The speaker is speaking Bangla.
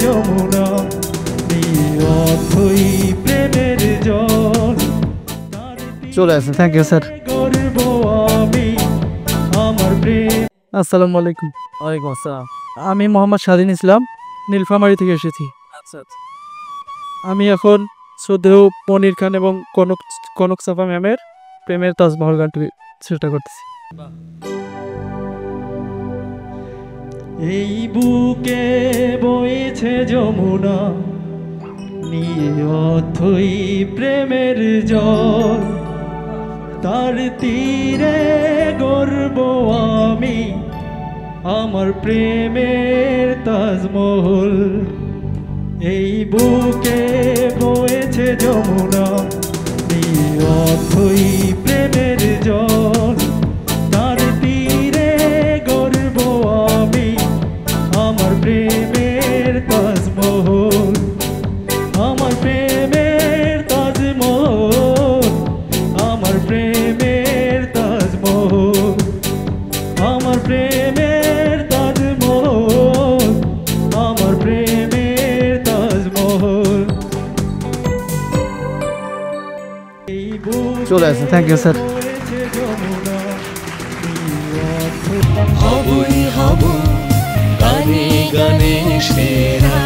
যমুনা অথই প্রেমের জল চলে আসেন। Thank you sir. গর্ব আমি আমার প্রেম। আসসালামু আলাইকুম। ওয়ালাইকুম আসসালাম। আমি মোহাম্মদ স্বাধীন ইসলাম, নীলফামারী থেকে এসেছি। আচ্ছা আচ্ছা। আমি এখন শ্রদ্ধেয় মনির খান এবং কনক সাফা ম্যামের প্রেমের তাজমহল গানটি চেষ্টা করতেছি। এই বুকে বইছে যমুনা নিয়ে অথই প্রেমের জল তার তীরে গর্ব আমি আমার প্রেমের তাজমহল। এই বুকে বইছে যমুনা নিয়ে অথই প্রেমের জল তার তীরে গর্ব আমি আমার প্রেমের তাজমহল। আমার প্রেমের তাজমহল আমার প্রেমের তাজমহল আমার প্রেমের তাজমহল আমার প্রেমের তাজমহল। এই চলে আসেন। Thank you sir. হবই হব গানে গানে সেরা।